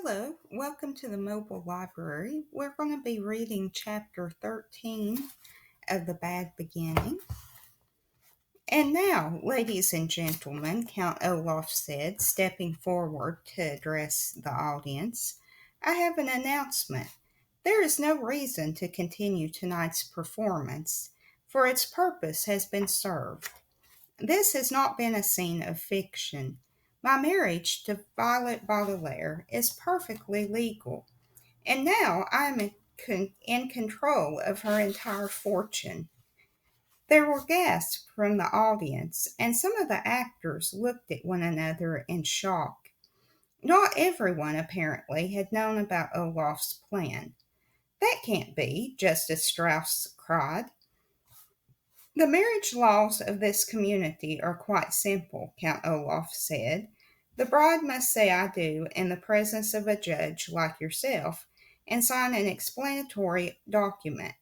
Hello, welcome to the mobile library. We're going to be reading chapter 13 of The Bad Beginning. And now, ladies and gentlemen, Count Olaf said, stepping forward to address the audience, I have an announcement. There is no reason to continue tonight's performance, for its purpose has been served. This has not been a scene of fiction. My marriage to Violet Baudelaire is perfectly legal, and now I am in control of her entire fortune. There were gasps from the audience, and some of the actors looked at one another in shock. Not everyone, apparently, had known about Olaf's plan. That can't be, Justice Strauss cried. The marriage laws of this community are quite simple, Count Olaf said. The bride must say I do in the presence of a judge like yourself and sign an explanatory document.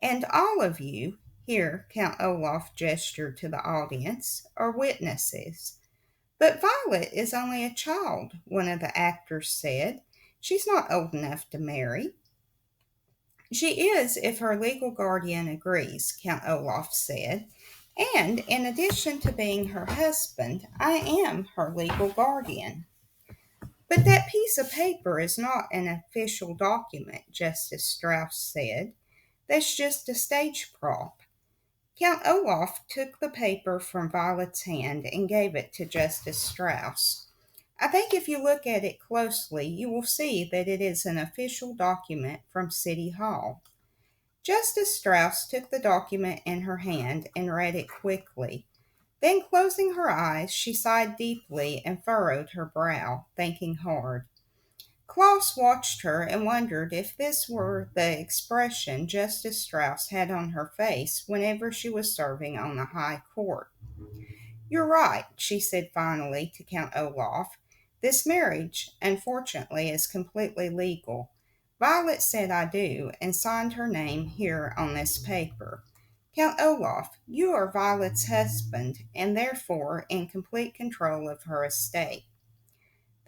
And all of you, here Count Olaf gestured to the audience, are witnesses. But Violet is only a child, one of the actors said. She's not old enough to marry. She is, if her legal guardian agrees, Count Olaf said. And in addition to being her husband, I am her legal guardian. But that piece of paper is not an official document, Justice Strauss said. That's just a stage prop. Count Olaf took the paper from Violet's hand and gave it to Justice Strauss. I think if you look at it closely, you will see that it is an official document from City Hall. Justice Strauss took the document in her hand and read it quickly. Then, closing her eyes, she sighed deeply and furrowed her brow, thinking hard. Klaus watched her and wondered if this were the expression Justice Strauss had on her face whenever she was serving on the High Court. You're right, she said finally to Count Olaf. This marriage, unfortunately, is completely legal. Violet said I do and signed her name here on this paper. Count Olaf, you are Violet's husband and therefore in complete control of her estate.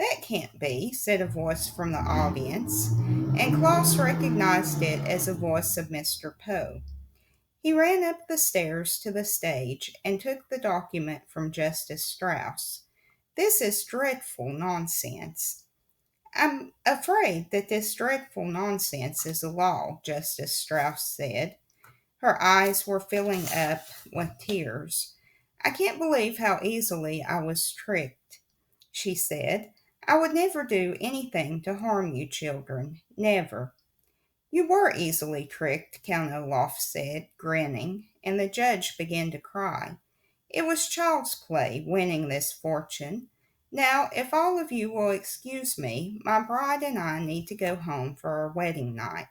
That can't be, said a voice from the audience, and Klaus recognized it as the voice of Mr. Poe. He ran up the stairs to the stage and took the document from Justice Strauss. This is dreadful nonsense. I'm afraid that this dreadful nonsense is a law, Justice Strauss said. Her eyes were filling up with tears. I can't believe how easily I was tricked, she said. I would never do anything to harm you children. Never. You were easily tricked, Count Olaf said, grinning, and the judge began to cry. It was child's play, winning this fortune. Now, if all of you will excuse me, my bride and I need to go home for our wedding night.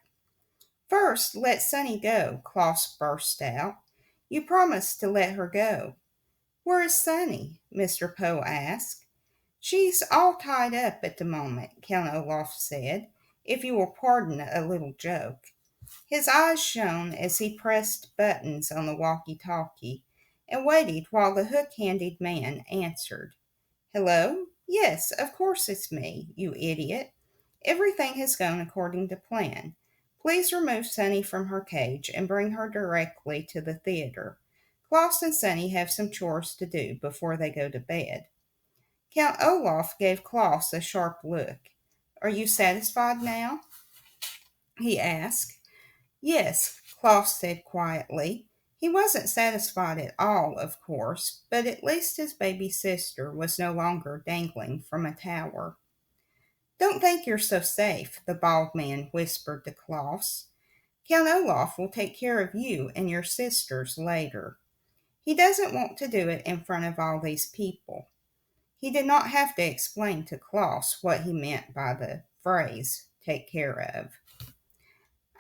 First, let Sunny go, Klaus burst out. You promised to let her go. Where is Sunny? Mr. Poe asked. She's all tied up at the moment, Count Olaf said, if you will pardon a little joke. His eyes shone as he pressed buttons on the walkie-talkie and waited while the hook-handed man answered. Hello? Yes, of course it's me, you idiot. Everything has gone according to plan. Please remove Sunny from her cage and bring her directly to the theater. Klaus and Sunny have some chores to do before they go to bed. Count Olaf gave Klaus a sharp look. Are you satisfied now? He asked. Yes, Klaus said quietly. He wasn't satisfied at all, of course, but at least his baby sister was no longer dangling from a tower. Don't think you're so safe, the bald man whispered to Klaus. Count Olaf will take care of you and your sisters later. He doesn't want to do it in front of all these people. He did not have to explain to Klaus what he meant by the phrase take care of.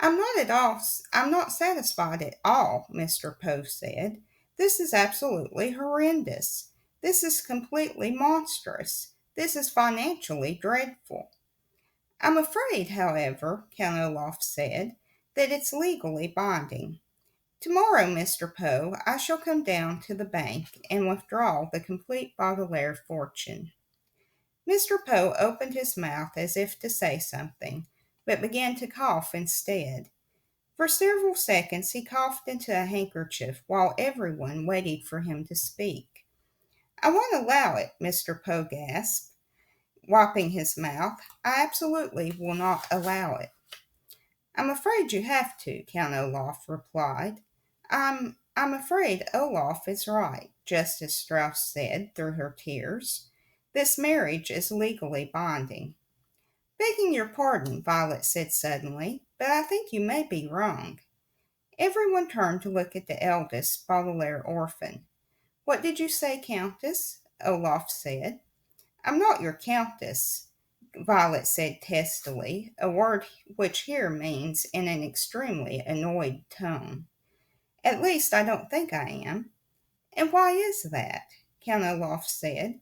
I'm not satisfied at all, Mr. Poe said. This is absolutely horrendous. This is completely monstrous. This is financially dreadful. I'm afraid, however, Count Olaf said, that it's legally binding. Tomorrow, Mr. Poe, I shall come down to the bank and withdraw the complete Baudelaire fortune. Mr. Poe opened his mouth as if to say something, but began to cough instead. For several seconds he coughed into a handkerchief while everyone waited for him to speak. "I won't allow it," Mr. Poe gasped, wiping his mouth. "I absolutely will not allow it." "I'm afraid you have to," Count Olaf replied. I'm afraid Olaf is right," Justice Strauss said through her tears. "This marriage is legally binding." "Begging your pardon," Violet said suddenly, "but I think you may be wrong." Everyone turned to look at the eldest Baudelaire orphan. "What did you say, Countess?" Olaf said. "I'm not your Countess," Violet said testily, a word which here means in an extremely annoyed tone. "At least, I don't think I am." "And why is that?" Count Olaf said.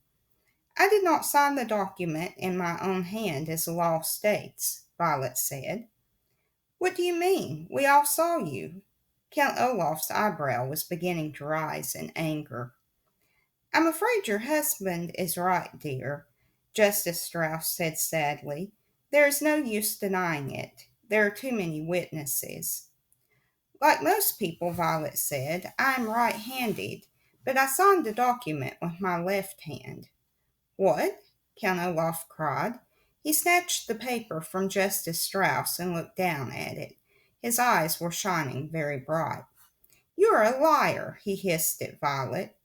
"I did not sign the document in my own hand as the law states," Violet said. "What do you mean? We all saw you." Count Olaf's eyebrow was beginning to rise in anger. "I'm afraid your husband is right, dear," Justice Strauss said sadly. "There is no use denying it. There are too many witnesses." "Like most people," Violet said, "I am right-handed, but I signed the document with my left hand." "What?" Count Olaf cried. He snatched the paper from Justice Strauss and looked down at it. His eyes were shining very bright. "You are a liar," he hissed at Violet.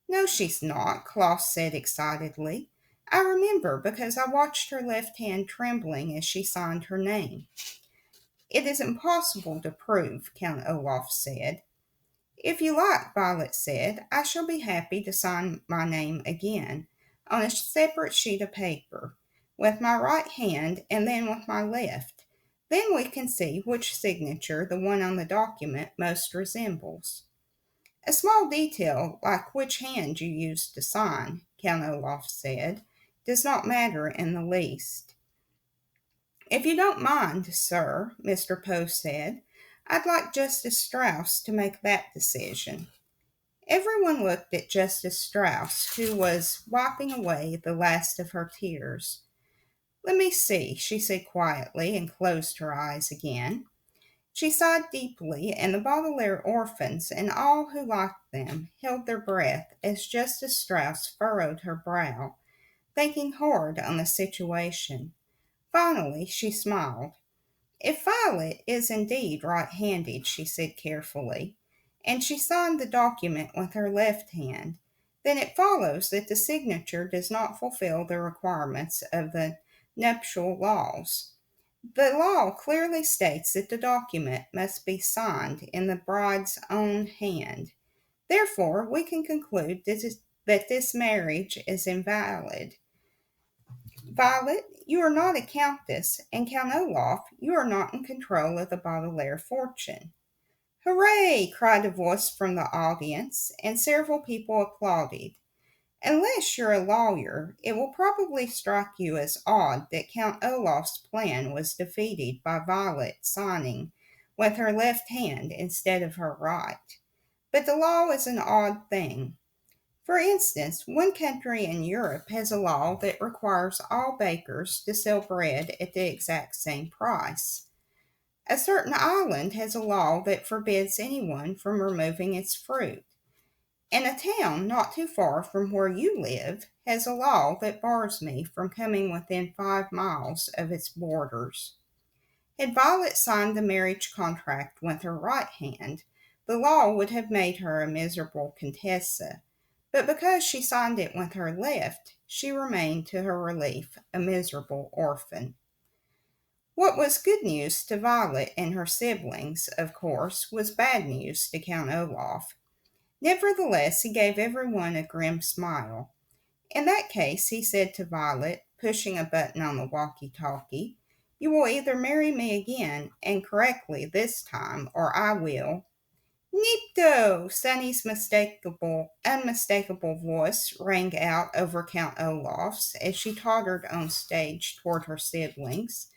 "No, she's not," Klaus said excitedly. "I remember because I watched her left hand trembling as she signed her name." "It is impossible to prove," Count Olaf said. "If you like," Violet said, "I shall be happy to sign my name again, on a separate sheet of paper, with my right hand and then with my left. Then we can see which signature the one on the document most resembles." "A small detail, like which hand you used to sign," Count Olaf said, "does not matter in the least." "If you don't mind, sir," Mr. Poe said, "I'd like Justice Strauss to make that decision." Everyone looked at Justice Strauss, who was wiping away the last of her tears. "Let me see," she said quietly, and closed her eyes again. She sighed deeply, and the Baudelaire orphans and all who liked them held their breath as Justice Strauss furrowed her brow, thinking hard on the situation. Finally, she smiled. "If Violet is indeed right-handed," she said carefully, "and she signed the document with her left hand, then it follows that the signature does not fulfill the requirements of the nuptial laws. The law clearly states that the document must be signed in the bride's own hand. Therefore, we can conclude that this marriage is invalid. Violet, you are not a countess, and Count Olaf, you are not in control of the Baudelaire fortune." "Hooray!" cried a voice from the audience, and several people applauded. Unless you're a lawyer, it will probably strike you as odd that Count Olaf's plan was defeated by Violet signing with her left hand instead of her right. But the law is an odd thing. For instance, one country in Europe has a law that requires all bakers to sell bread at the exact same price. A certain island has a law that forbids anyone from removing its fruit. And a town not too far from where you live has a law that bars me from coming within 5 miles of its borders. Had Violet signed the marriage contract with her right hand, the law would have made her a miserable contessa, but because she signed it with her left, she remained to her relief a miserable orphan. What was good news to Violet and her siblings, of course, was bad news to Count Olaf. Nevertheless, he gave everyone a grim smile. "In that case," he said to Violet, pushing a button on the walkie-talkie, "you will either marry me again, and correctly this time, or I will." "Nipto!" Sunny's unmistakable voice rang out over Count Olaf's as she tottered on stage toward her siblings.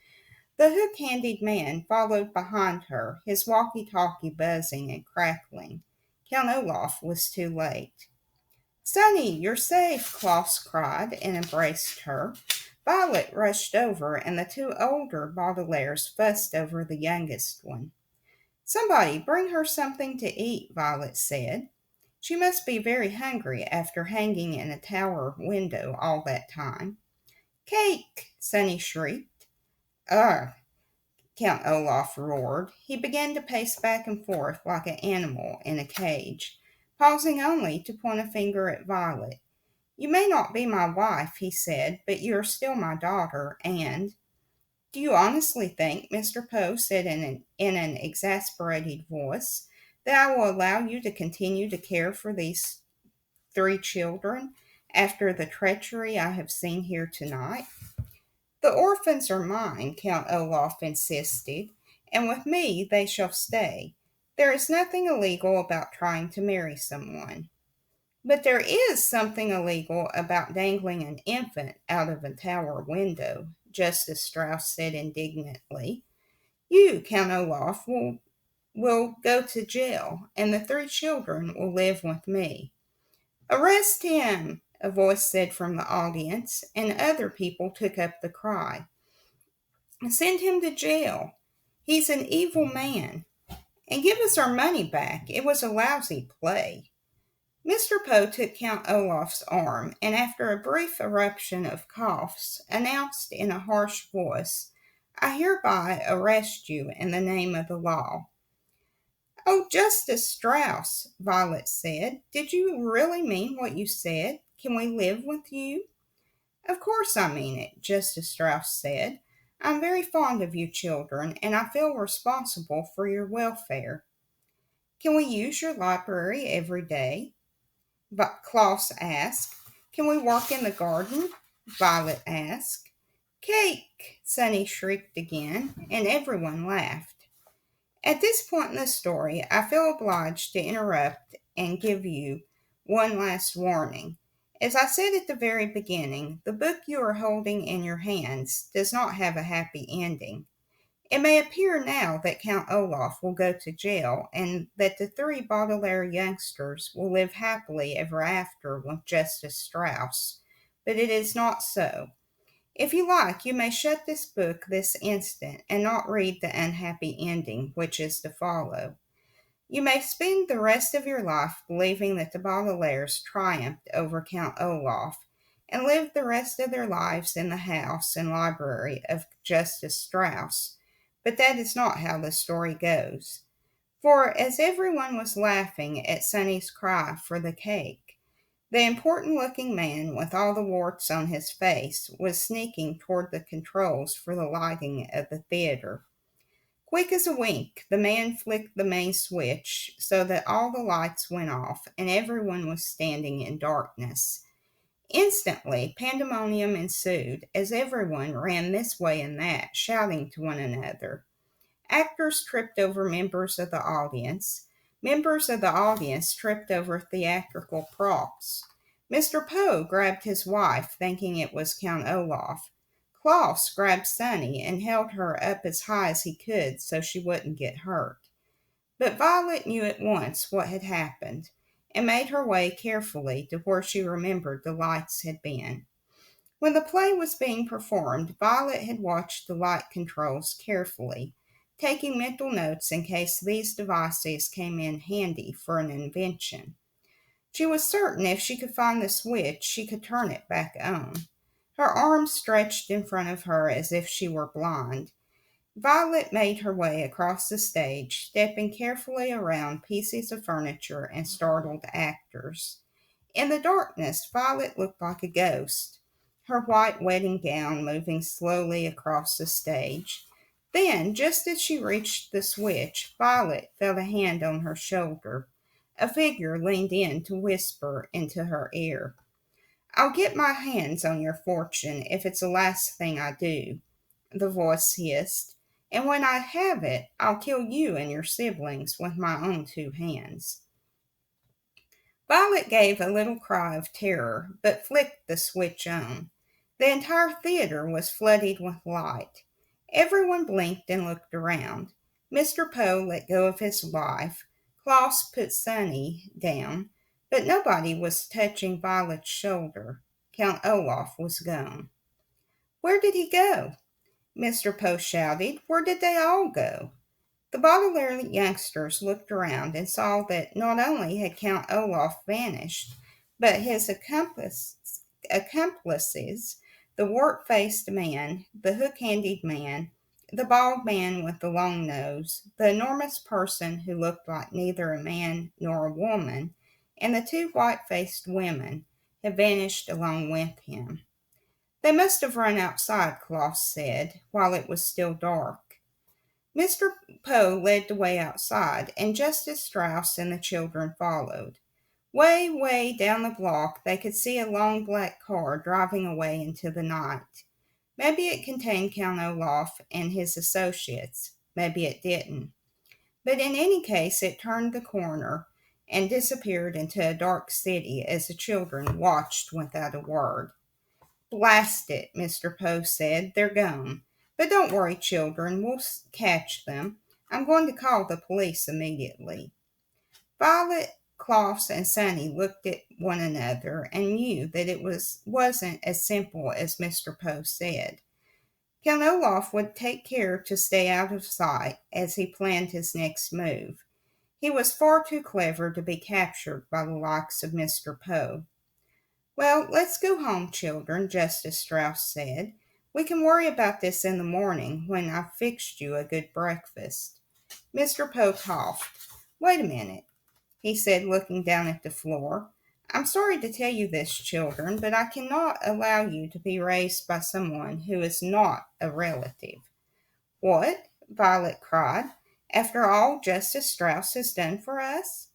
The hook-handed man followed behind her, his walkie-talkie buzzing and crackling. Count Olaf was too late. "Sonny, you're safe!" Klaus cried and embraced her. Violet rushed over, and the two older Baudelaires fussed over the youngest one. "Somebody bring her something to eat," Violet said. "She must be very hungry after hanging in a tower window all that time." "Cake!" Sonny shrieked. "Ugh!" Count Olaf roared. He began to pace back and forth like an animal in a cage, pausing only to point a finger at Violet. "You may not be my wife," he said, "but you are still my daughter, and—" "Do you honestly think," Mr. Poe said in an exasperated voice, "that I will allow you to continue to care for these three children after the treachery I have seen here tonight?" "The orphans are mine," Count Olaf insisted, "and with me they shall stay. There is nothing illegal about trying to marry someone." "But there is something illegal about dangling an infant out of a tower window," Justice Strauss said indignantly. "You, Count Olaf, will go to jail, and the three children will live with me." "Arrest him!" a voice said from the audience, and other people took up the cry. "Send him to jail. He's an evil man. And give us our money back. It was a lousy play." Mr. Poe took Count Olaf's arm, and after a brief eruption of coughs, announced in a harsh voice, "I hereby arrest you in the name of the law." "Oh, Justice Strauss," Violet said, "did you really mean what you said? Can we live with you?" "Of course I mean it," Justice Strauss said. "I'm very fond of you children, and I feel responsible for your welfare." "Can we use your library every day?" Klaus asked. "Can we work in the garden?" Violet asked. "Cake!" Sonny shrieked again, and everyone laughed. At this point in the story, I feel obliged to interrupt and give you one last warning. As I said at the very beginning, the book you are holding in your hands does not have a happy ending. It may appear now that Count Olaf will go to jail and that the three Baudelaire youngsters will live happily ever after with Justice Strauss, but it is not so. If you like, you may shut this book this instant and not read the unhappy ending which is to follow. You may spend the rest of your life believing that the Baudelaires triumphed over Count Olaf and lived the rest of their lives in the house and library of Justice Strauss, but that is not how the story goes. For as everyone was laughing at Sonny's cry for the cake, the important looking man with all the warts on his face was sneaking toward the controls for the lighting of the theater. Quick as a wink, the man flicked the main switch so that all the lights went off and everyone was standing in darkness. Instantly, pandemonium ensued as everyone ran this way and that, shouting to one another. Actors tripped over members of the audience. Members of the audience tripped over theatrical props. Mr. Poe grabbed his wife, thinking it was Count Olaf. Klaus grabbed Sonny and held her up as high as he could so she wouldn't get hurt. But Violet knew at once what had happened and made her way carefully to where she remembered the lights had been. When the play was being performed, Violet had watched the light controls carefully, taking mental notes in case these devices came in handy for an invention. She was certain if she could find the switch, she could turn it back on. Her arms stretched in front of her as if she were blind. Violet made her way across the stage, stepping carefully around pieces of furniture and startled actors. In the darkness, Violet looked like a ghost, her white wedding gown moving slowly across the stage. Then, just as she reached the switch, Violet felt a hand on her shoulder. A figure leaned in to whisper into her ear. "I'll get my hands on your fortune if it's the last thing I do," the voice hissed. "And when I have it, I'll kill you and your siblings with my own two hands." Violet gave a little cry of terror, but flicked the switch on. The entire theater was flooded with light. Everyone blinked and looked around. Mr. Poe let go of his wife. Klaus put Sonny down. But nobody was touching Violet's shoulder. Count Olaf was gone. Where did he go? Mr. Poe shouted. Where did they all go? The Baudelaire youngsters looked around and saw that not only had Count Olaf vanished, but his accomplices, the wart-faced man, the hook-handed man, the bald man with the long nose, the enormous person who looked like neither a man nor a woman, and the two white-faced women had vanished along with him. They must have run outside, Klaus said, while it was still dark. Mr. Poe led the way outside, and Justice Strauss and the children followed. Way, way down the block, they could see a long black car driving away into the night. Maybe it contained Count Olaf and his associates. Maybe it didn't. But in any case, it turned the corner and disappeared into a dark city as the children watched without a word. Blast it, Mr. Poe said. They're gone. But don't worry, children. We'll catch them. I'm going to call the police immediately. Violet, Klaus, and Sonny looked at one another and knew that it wasn't as simple as Mr. Poe said. Count Olaf would take care to stay out of sight as he planned his next move. He was far too clever to be captured by the likes of Mr. Poe. Well, let's go home, children, Justice Strauss said. We can worry about this in the morning when I've fixed you a good breakfast. Mr. Poe coughed. Wait a minute, he said, looking down at the floor. I'm sorry to tell you this, children, but I cannot allow you to be raised by someone who is not a relative. What? Violet cried. After all Justice Strauss has done for us?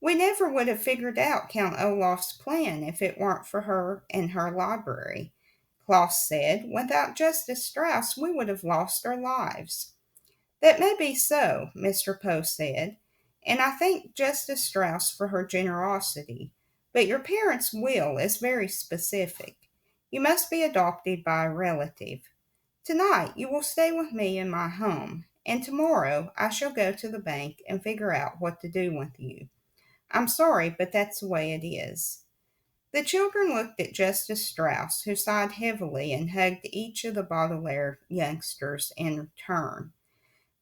We never would have figured out Count Olaf's plan if it weren't for her and her library, Klaus said. Without Justice Strauss, we would have lost our lives. That may be so, Mr. Poe said, and I thank Justice Strauss for her generosity, but your parents' will is very specific. You must be adopted by a relative. Tonight you will stay with me in my home, and tomorrow I shall go to the bank and figure out what to do with you. I'm sorry, but that's the way it is. The children looked at Justice Strauss, who sighed heavily and hugged each of the Baudelaire youngsters in turn.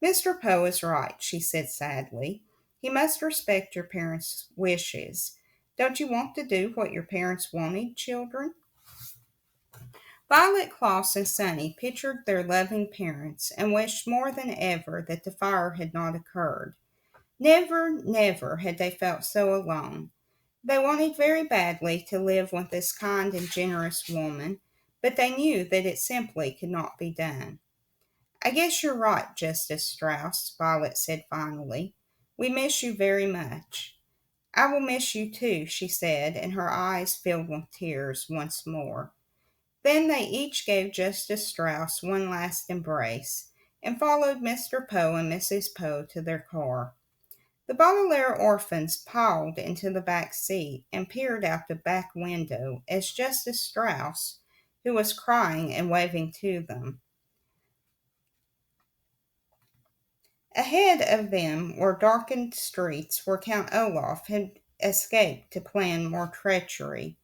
Mr. Poe is right, she said sadly. He must respect your parents' wishes. Don't you want to do what your parents wanted, children? Violet, Klaus, and Sonny pictured their loving parents and wished more than ever that the fire had not occurred. Never, never had they felt so alone. They wanted very badly to live with this kind and generous woman, but they knew that it simply could not be done. I guess you're right, Justice Strauss, Violet said finally. We miss you very much. I will miss you too, she said, and her eyes filled with tears once more. Then they each gave Justice Strauss one last embrace and followed Mr. Poe and Mrs. Poe to their car. The Baudelaire orphans piled into the back seat and peered out the back window as Justice Strauss, who was crying and waving to them. Ahead of them were darkened streets where Count Olaf had escaped to plan more treachery.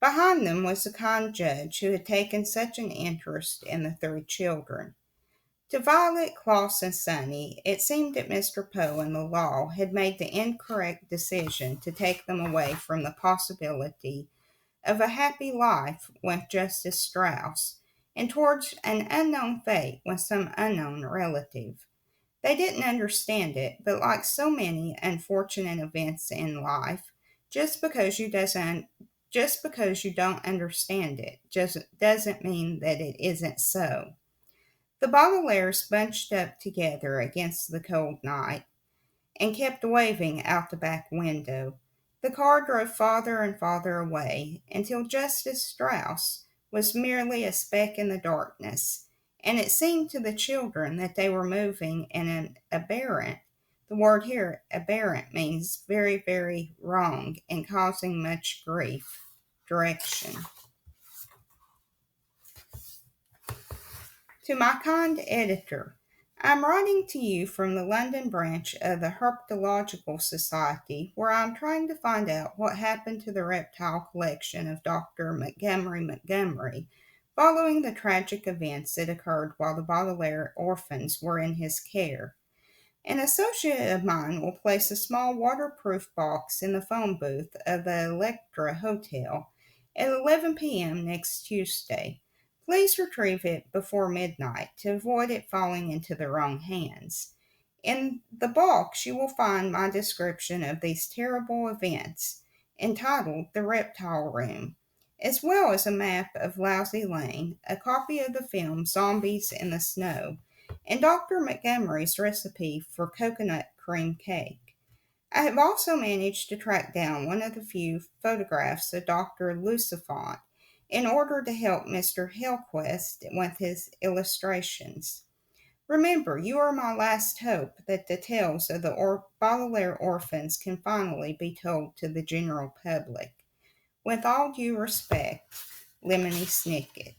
Behind them was the kind judge who had taken such an interest in the three children. To Violet, Klaus, and Sonny, it seemed that Mr. Poe and the law had made the incorrect decision to take them away from the possibility of a happy life with Justice Strauss and towards an unknown fate with some unknown relative. They didn't understand it, but like so many unfortunate events in life, just because you don't understand it just doesn't mean that it isn't so. The Baudelaires bunched up together against the cold night and kept waving out the back window. The car drove farther and farther away until Justice Strauss was merely a speck in the darkness, and it seemed to the children that they were moving in an aberrant, the word here, aberrant, means very, very wrong and causing much grief, direction. To my kind editor, I'm writing to you from the London branch of the Herpetological Society, where I'm trying to find out what happened to the reptile collection of Dr. Montgomery following the tragic events that occurred while the Baudelaire orphans were in his care. An associate of mine will place a small waterproof box in the phone booth of the Electra Hotel at 11 p.m. next Tuesday. Please retrieve it before midnight to avoid it falling into the wrong hands. In the box, you will find my description of these terrible events, entitled The Reptile Room, as well as a map of Lousy Lane, a copy of the film Zombies in the Snow, and Dr. Montgomery's recipe for coconut cream cake. I have also managed to track down one of the few photographs of Dr. Lucifont in order to help Mr. Hillquest with his illustrations. Remember, you are my last hope that the tales of the Baudelaire orphans can finally be told to the general public. With all due respect, Lemony Snicket.